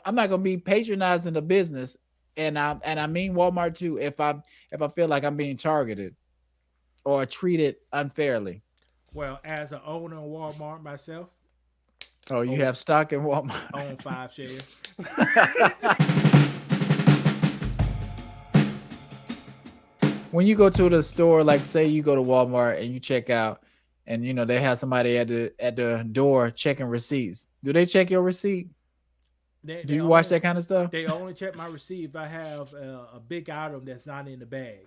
I'm not gonna be patronizing the business, and I mean Walmart too. If I feel like I'm being targeted or treated unfairly. Well, as an owner of Walmart myself, Oh, you own have stock in Walmart. own 5 shares. When you go to the store, like say you go to Walmart and you check out, and they have somebody at the door checking receipts. Do they check your receipt? They Do they you watch only that kind of stuff? they only check my receipt if I have a big item that's not in the bag.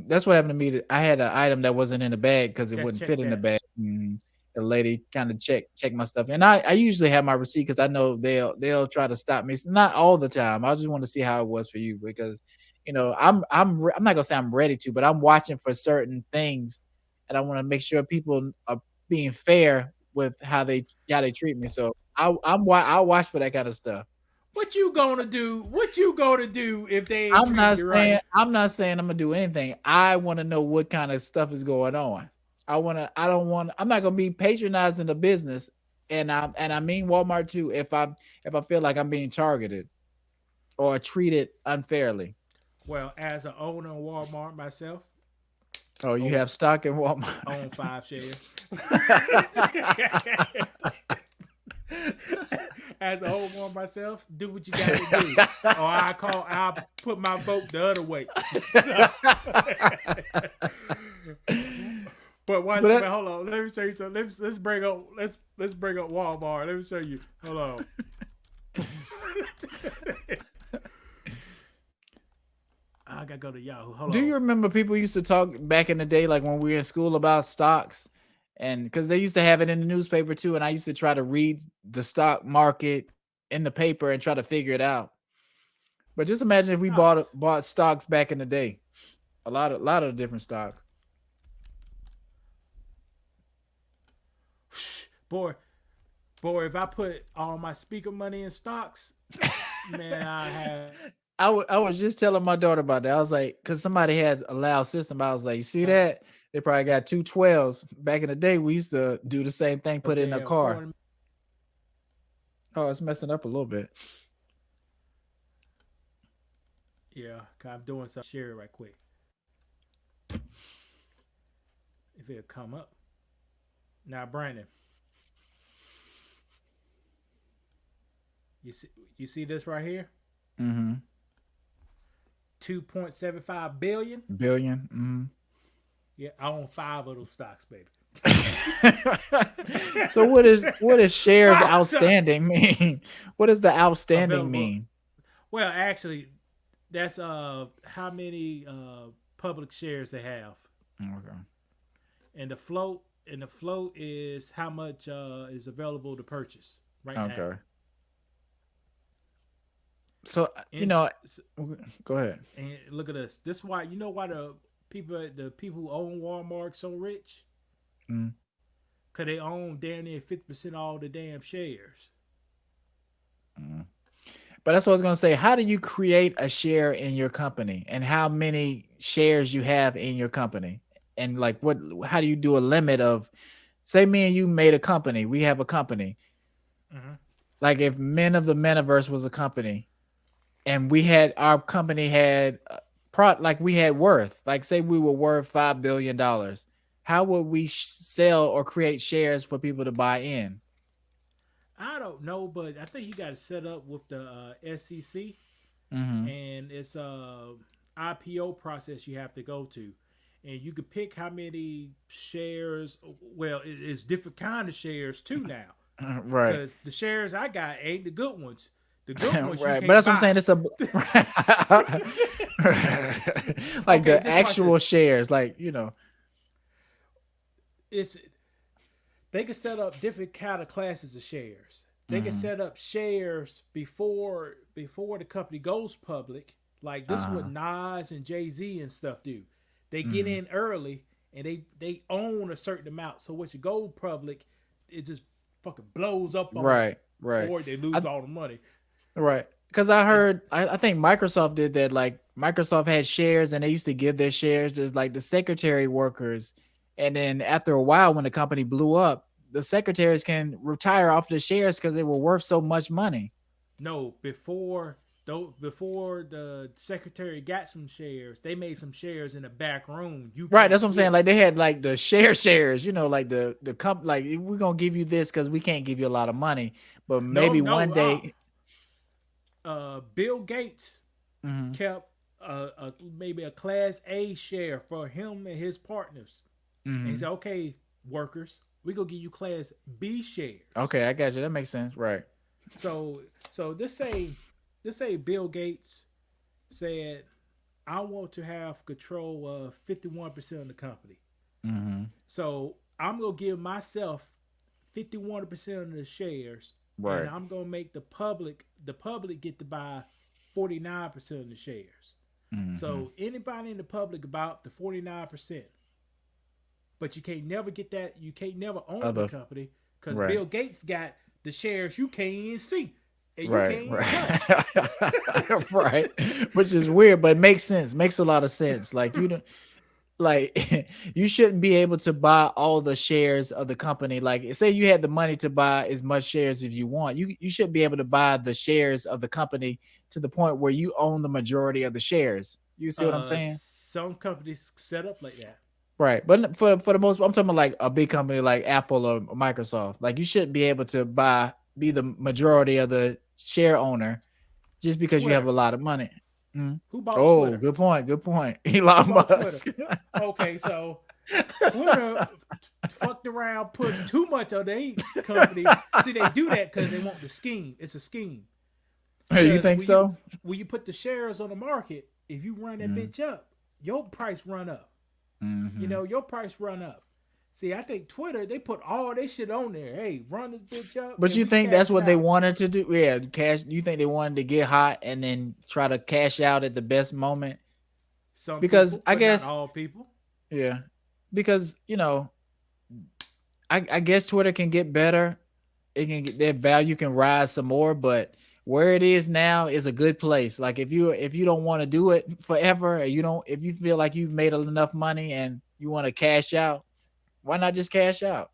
That's what happened to me. I had an item that wasn't in the bag because it That's wouldn't fit check in the that. bag. The lady kind of check my stuff, and I usually have my receipt because I know they'll try to stop me. It's not all the time. I just want to see how it was for you because I'm not gonna say I'm ready to, but I'm watching for certain things, and I want to make sure people are being fair with how they treat me. So I'll watch for that kind of stuff. What you gonna do? What you gonna do if they ain't treating you right? I'm not saying I'm gonna do anything. I want to know what kind of stuff is going on. I'm not gonna be patronizing the business, and I mean Walmart too. If I feel like I'm being targeted or treated unfairly. Well, as an owner of Walmart myself, Oh, you own have stock in Walmart. own 5 shares. As a whole one myself, do what you got to do, or I'll put my vote the other way. So, but but hold on, let me show you something. Let's bring up Walmart. Let me show you. Hold on. I gotta go to Yahoo. Hold do on. you remember people used to talk back in the day, like when we were in school, about stocks? And because they used to have it in the newspaper too, and I used to try to read the stock market in the paper and try to figure it out. But just imagine if we bought Stocks. bought stocks back in the day, a lot of different stocks. Boy, boy, if I put all my speaker money in stocks, man, I have I was just telling my daughter about that. I was like, because somebody had a loud system. I was like, you see that? They probably got two 12s. Back in the day, we used to do the same thing, put it in a damn car. quarter. Oh, it's messing up a little bit. Yeah, I'm doing something. Share it right quick. If it'll come up. Now, Brandon, you see this right here? Mm-hmm. 2.75 billion. Billion. Mm-hmm. Yeah, I own 5 of those stocks, baby. So what is shares outstanding mean? What does the outstanding Available. mean? Well, actually, that's how many public shares they have, Okay. and the float is how much is available to purchase right now. Okay. So And go ahead. look at this. This is why why the people who own Walmart so rich, Mm. cause they own damn near 50% of all the damn shares. Mm. But that's what I was gonna say. How do you create a share in your company, and how many shares you have in your company, and like what? How do you do a limit of? Say me and you made a company. We have a company. Hmm. Like if Men of the Metaverse was a company, and we had our company had like we had worth. Like say we were worth $5 billion. How would we sell or create shares for people to buy in? I don't know, but I think you got to set up with the SEC, Mm-hmm. and it's a IPO process you have to go to, and you could pick how many shares. Well, it's different kind of shares too now, Right. because the shares I got ain't the good ones. The good ones you Right. But can't that's what I'm buy. saying. It's a like Okay, the just watch actual this. shares, like It's they can set up different kind of classes of shares. They can hmm set up shares before the company goes public. Like this is what uh-huh. Nas and Jay-Z and stuff do. They get hmm in early and they own a certain amount. So once you go public, it just fucking blows up on them. Right, right. Or they lose I all the money. right. Because I And heard I think Microsoft did that. Like Microsoft had shares and they used to give their shares to like the secretary workers. And then after a while, when the company blew up, the secretaries can retire off the shares because they were worth so much money. No, before though, before the secretary got some shares, they made some shares in the back room. You Right, can't that's what I'm saying. flip. Like they had like the shares, like the comp like we're gonna give you this because we can't give you a lot of money, but No, maybe no. one day. Bill Gates Mhm, kept maybe a class A share for him and his partners, and he mhm. said, "Okay, workers, we gonna give you class B shares." Okay, I got you. That makes sense. Right. So, so this say Bill Gates said, "I want to have control of 51% of the company." Mhm. So I'm gonna give myself 51% of the shares, and Right. I'm gonna make the public get to buy 49% of the shares. Mhm. So anybody in the public about the 49%, but you can't never get that. You can't never own the Other company because right. Bill Gates got the shares you can't even see and you Right, can't even touch. right. Right. Which is weird, but makes sense. Makes a lot of sense. Like you don't like you shouldn't be able to buy all the shares of the company. Like say you had the money to buy as much shares as you want. You should be able to buy the shares of the company to the point where you own the majority of the shares. You see what I'm saying? Some companies set up like that. Right. But for the most I'm talking about like a big company like Apple or Microsoft. Like you shouldn't be able to be the majority of the share owner just because you have Twitter. a lot of money. Mhm. Who bought Oh, Twitter? good point. Good point. Who Elon bought Twitter? Musk. Okay, so Twitter fucked around, put too much of their company. See, they do that because they want the scheme. It's a scheme. Hey, you Because think when you so? when you put the shares on the market, if you run that Mm, bitch up, your price run up. mhm. Your price run up. See, I think Twitter they put all their shit on there. Hey, run this bitch up But and you we think that's cash it what they out. wanted to do? Yeah, cash. You think they wanted to get hot and then try to cash out at the best moment? Some Because people, I but not guess, all people. yeah, because I guess Twitter can get better. It can get their value can rise some more, but where it is now is a good place. Like if you don't want to do it forever, or you don't if you feel like you've made enough money and you want to cash out, why not just cash out?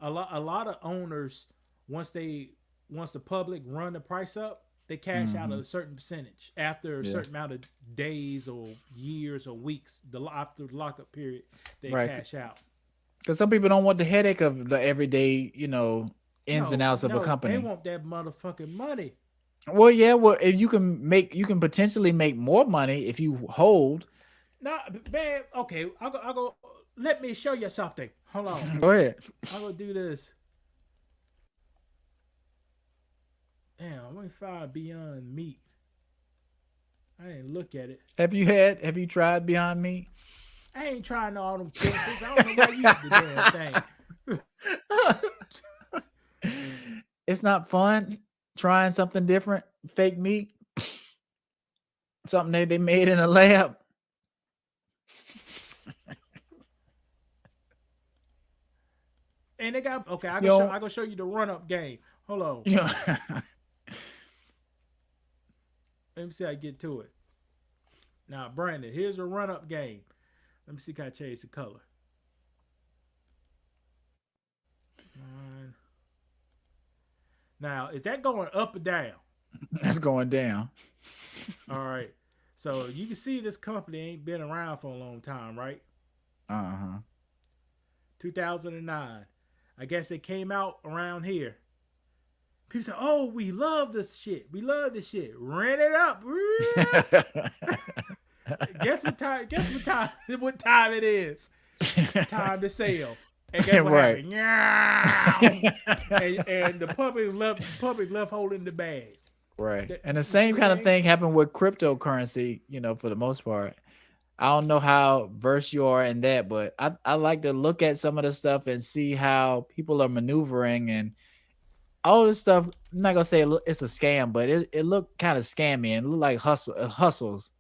A lot of owners once they once the public run the price up, they cash out Hmm. a certain percentage after a Yeah, certain amount of days or years or weeks. After the lockup period, they right. cash out. Because some people don't want the headache of the everyday, ins and No, outs of a no, they company. want that motherfucking money. Well, yeah, well, if you can potentially make more money if you hold. Nah, man. Okay, I'll go. I'll go. Let me show you something. Hold on. Go ahead. I'll go do this. Damn, let me find Beyond Meat. I didn't look at it. Have you tried Beyond Meat? I ain't trying all them chemicals. I don't know why you eat the damn thing. It's not fun trying something different, fake meat, something they made in a lab. And they got okay. I You can show. know, I can show you the run up game. Hold on. you know Let me see how I get to it. Now, Brandon, here's a run up game. Let me see if I change the color. Now, is that going up or down? that's going down. All right. So you can see this company ain't been around for a long time, right? Uh-huh. 2009. I guess it came out around here. People say, "Oh, we love this shit. We love this shit. Rent it up." Guess what time? Guess what time? What time it is? Time to sell. And guess what Right. happened? Yeah. And the public left holding the bag. Right. That, And the you see same the kind of game? thing happened with cryptocurrency, for the most part. I don't know how versed you are in that, but I like to look at some of the stuff and see how people are maneuvering and all this stuff. I'm not gonna say it's a scam, but it looked kind of scammy and look like hustles.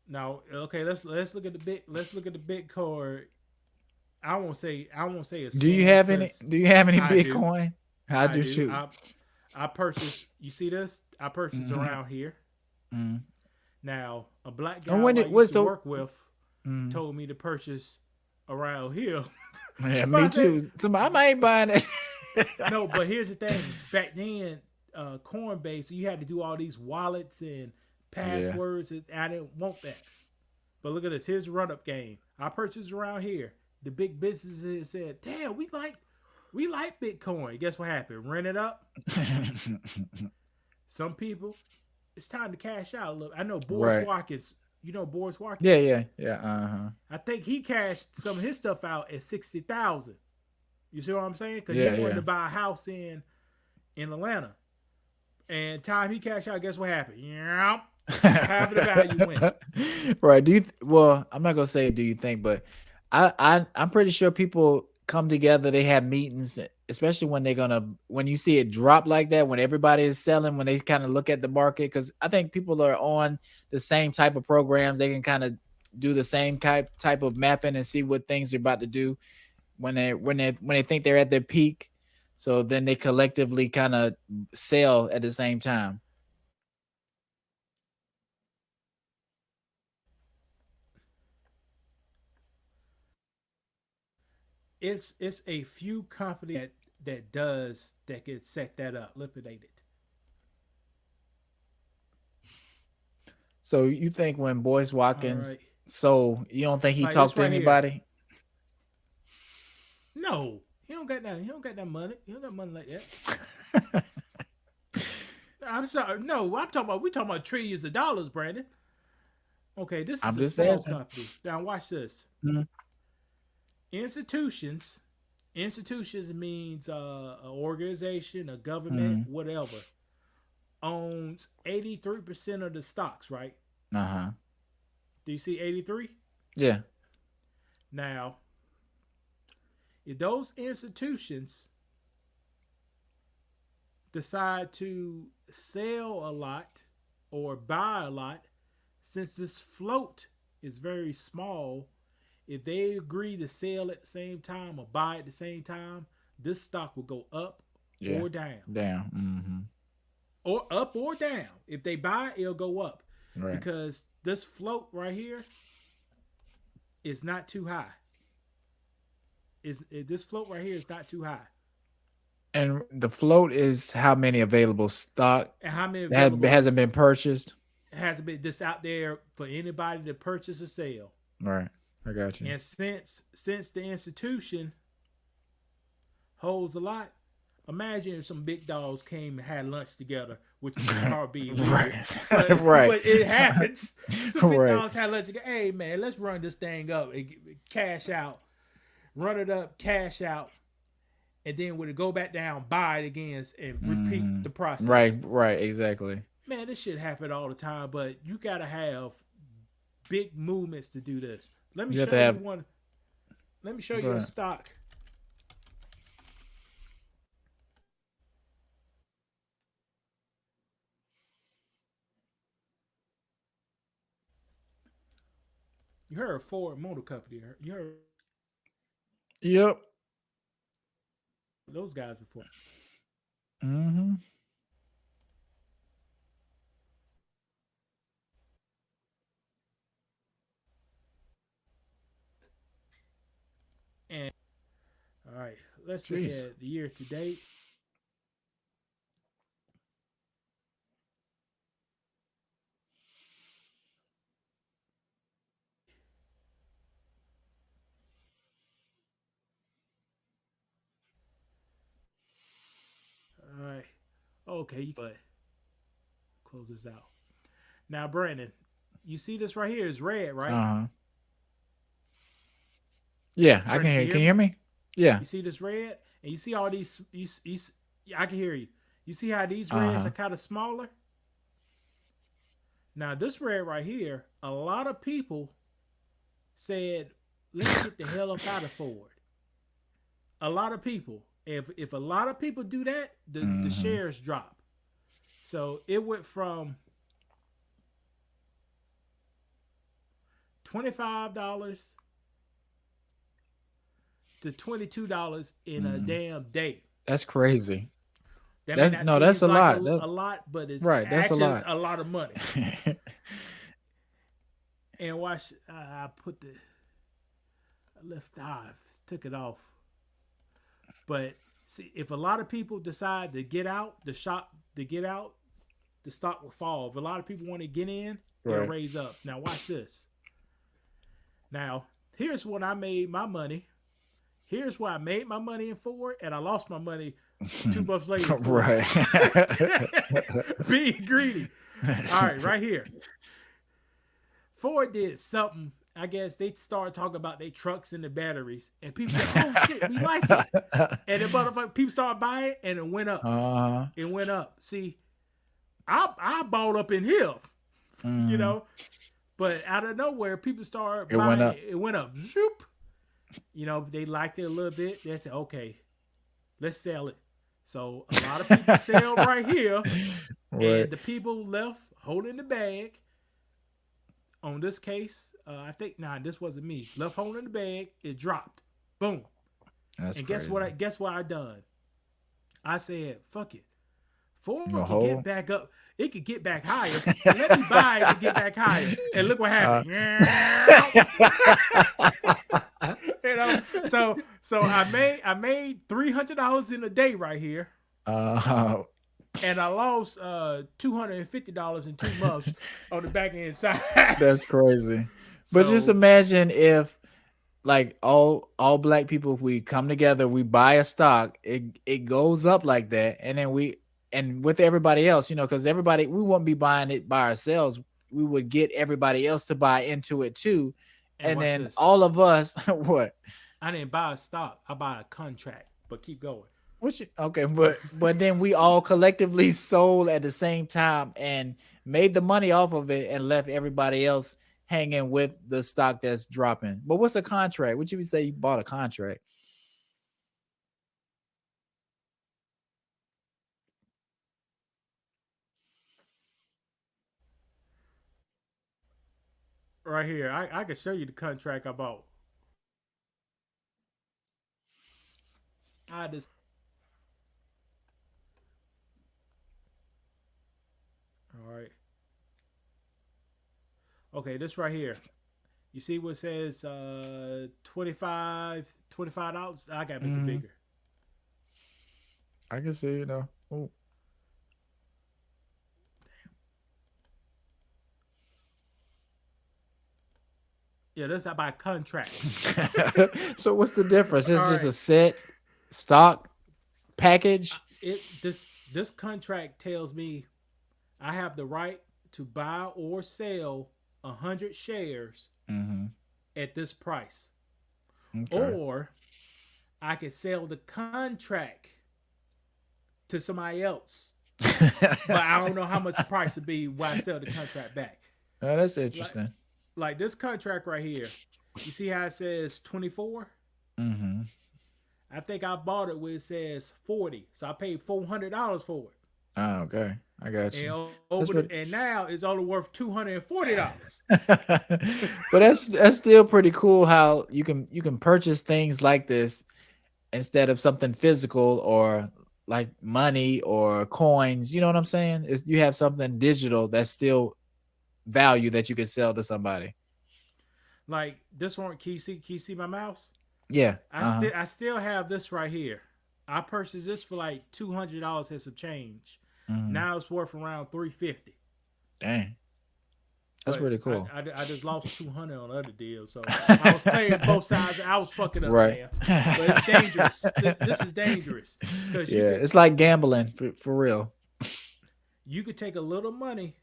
Now, okay, let's look at the Bitcoin. I won't say a scam because Do you have any I do. Bitcoin? I I do do. too. I purchased. You see this? I purchased Hmm. around here. Hmm. Now, a black And guy when who I it used was to so, work with mm, told me to purchase around here. yeah, But me I said, too. I ain't buying it. no, but here's the thing. Back then, Coinbase, so you had to do all these wallets and Yeah. passwords. And I didn't want that. But look at this. Here's a run up game. I purchased around here. The big businesses said, "Damn, we like Bitcoin." Guess what happened? Rent it up. Some people, it's time to cash out a little. I know Boris Right. Watkins. You know Boris Yeah, Watkins. yeah, yeah. Uh-huh. I think he cashed some of his stuff out at 60,000. You see what I'm saying? Because he Yeah, wanted yeah. to buy a house in Atlanta. And time he cashed out, guess what happened? Yep. Half of the value went. Right. Well, I'm not gonna say do you think, but I'm pretty sure people come together, they have meetings, especially when when you see it drop like that, when everybody is selling, when they kind of look at the market, because I think people are on the same type of programs, they can kind of do the same type of mapping and see what things they're about to do when they think they're at their peak. So then they collectively kind of sell at the same time. It's a few companies that can set that up, liquidate it. So you think when Boyce All Watkins right. sold, you don't think he Like this talked to right here. anybody? No. He don't got that money. He don't got money like that. I'm sorry. No, we talking about trillions of dollars, Brandon. Okay, this is I'm a just small asking. company. Now watch this. Mhm. Institutions. Institutions means an organization, a government, Mhm. whatever, owns 83% of the stocks, right? Uh-huh. Do you see 83? Yeah. Now, if those institutions decide to sell a lot or buy a lot, since this float is very small, if they agree to sell at the same time or buy at the same time, this stock will go up Yeah. or down. Damn. Mhm. Or up or down. If they buy, it'll go up. Right. Because this float right here is not too high. This float right here is not too high. And the float is how many available stock And how many that available hasn't been purchased? hasn't been this out there for anybody to purchase or sell? Right. I got you. And since the institution holds a lot, imagine if some big dogs came and had lunch together, which would probably be weird, Right. but Right. but it happens. Some big Right. dogs had lunch together. Hey man, let's run this thing up and cash out, run it up, cash out, and then when it go back down, buy it again and repeat Mhm. the Right, process. right, exactly. Man, this shit happen all the time, but you gotta have big movements to do this. Let me You have to show you have one. Let me show go you a ahead. stock. You heard of Ford Motor Company? You heard Yep. of those guys before? Mhm. And all right, let's look Jeez. at the year to date. All right, okay, you can close this out. Now, Brandon, you see this right here is red, right? Uh-huh. Yeah, I can Brandon, can hear. you Can hear you hear me? me? Yeah. You see this red, and you see all these. Yeah, I can hear you. You see how these reds are Uh-huh. kind of smaller? Now, this red right here, a lot of people said, "Let's get the hell up out of Ford." A lot of people. If a lot of people do that, the Mhm. shares drop. So it went from $25 to $22 in a Mhm. damn day. That's crazy. That may That's not no, that's seem a like lot. a lot, but it's Right, that's a actually lot. a lot of money. And watch, I put the I left took it off. But see, if a lot of people decide to get out, the shop to get out, the stock will fall. If a lot of people want to get in, it'll Right. raise up. Now watch this. Now here's when I made my money. Here's where I made my money in Ford, and I lost my money 2 months later in Ford. Right. Being greedy. All right, right here. Ford did something. I guess they started talking about their trucks and the batteries, and people said, "Oh shit, we like it." And the motherfucker, people started buying, and it went up. Uh-huh. It went up. See, I bought up in here, you Mhm. know, but out of nowhere, people started It went buying up. it. It went up. Zoop. They liked it a little bit. They said, "Okay, let's sell it." So a lot of people sell right here, Right. and the people left holding the bag. On this case, I think this wasn't me. Left holding the bag, it dropped. Boom. That's And crazy. guess what I done? I said, fuck it. You Ford gonna could get hold? back up. It could get back higher. So let me buy it to get back higher. And look what Uh, happened. you know, so I made $300 in a day right here, uh, and I lost $250 in 2 months on the back end side. that's crazy. But just So imagine if like all black people, we come together, we buy a stock, it goes up like that, and then and with everybody else, because everybody, we won't be buying it by ourselves. We would get everybody else to buy into it too, and and watch then this. all of us, what? I didn't buy a stock. I buy a contract. But keep going. Okay, but then we all collectively sold at the same time and made the money off of it and left everybody else hanging with the stock that's dropping. But what's a contract? What you would say you bought a contract? Right here, I can show you the contract I bought. I just all right. Okay, this right here. You see what says 25 $25? I gotta make it Hmm. bigger. I can see, Ooh. Yeah, this I buy contracts. So what's the difference? It's All just a right. set stock package. This contract tells me I have the right to buy or sell 100 shares Hmm. at this price. Okay. Or I could sell the contract to somebody else, but I don't know how much the price would be when I sell the contract back. Oh, that's Like, interesting. like this contract right here. You see how it says 24? Hmm. I think I bought it where it says 40. So I paid $400 for it. Oh, okay. I got you. And That's over pretty. and now it's only worth $240. But that's still pretty cool how you can purchase things like this instead of something physical or like money or coins. You know what I'm saying? It's, you have something digital that's still value that you can sell to somebody. Like this one, can you see my mouse? Yeah. I Uh-huh. still have this right here. I purchased this for like $200 and some change. Hmm. Now it's worth around 350. Dang. That's But pretty cool. I just lost 200 on other deals, so I was playing both sides. I was fucking up, Right. man. But it's dangerous. This is dangerous because Yeah. It's like gambling for real. you could take a little money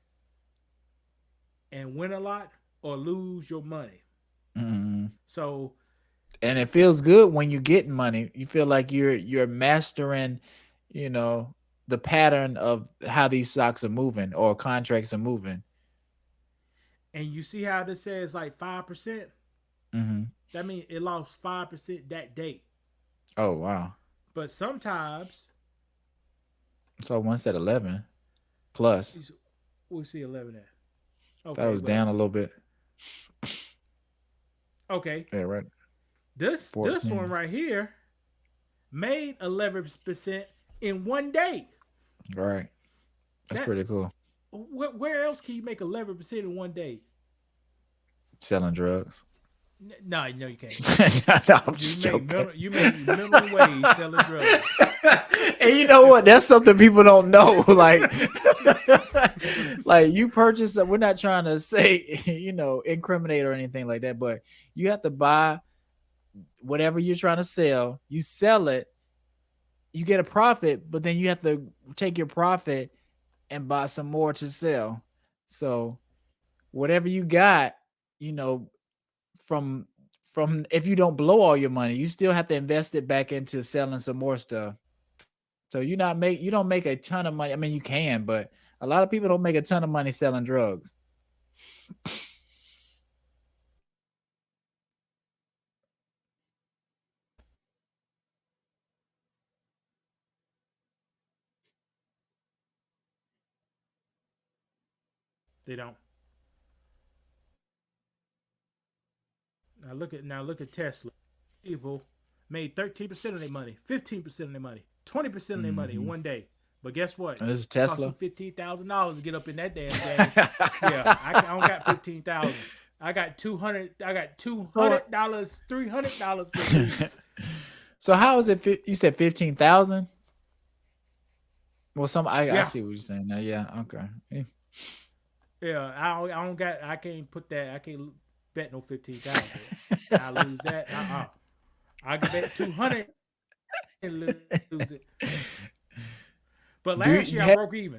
and win a lot or lose your money. Hmm. So And it feels good when you're getting money. You feel like you're mastering, you know, the pattern of how these stocks are moving or contracts are moving. and you see how this says like 5%. Hmm. That means it lost 5% that day. Oh wow. But sometimes So once at 11 plus, we'll see 11 at. that Okay, was but down a little bit. okay, Yeah, right. this one 14. right here made 11% in one day. Right. That's That pretty cool. where else can you make 11% in one day? Selling drugs. No, no, you can't. No, I'm You just make joking. you make minimum wage selling drugs. And you know what? That's something people don't know. Like, like you purchase. We're not trying to say, incriminate or anything like that. But you have to buy whatever you're trying to sell. You sell it, you get a profit, but then you have to take your profit and buy some more to sell. So whatever you got, you know, from if you don't blow all your money, you still have to invest it back into selling some more stuff. So you don't make a ton of money. I mean, you can, but a lot of people don't make a ton of money selling drugs. They don't. Now look at Tesla. People made 13% of their money, 15% of their money, 20% of their money in Hmm. one day. But guess what? And this is Cost them Tesla. $15,000 to get up in that damn game. Yeah, I don't got 15,000. I got 200. I got two So, hundred dollars, $300 to lose. so how is it? You said 15,000. Well, I Yeah, see what you're saying now. Yeah, okay. Yeah. yeah. I don't got. I can't put that. I can't bet no 15,000. I lose that. I can bet 200 and lose it. But Do last you year I have? broke even.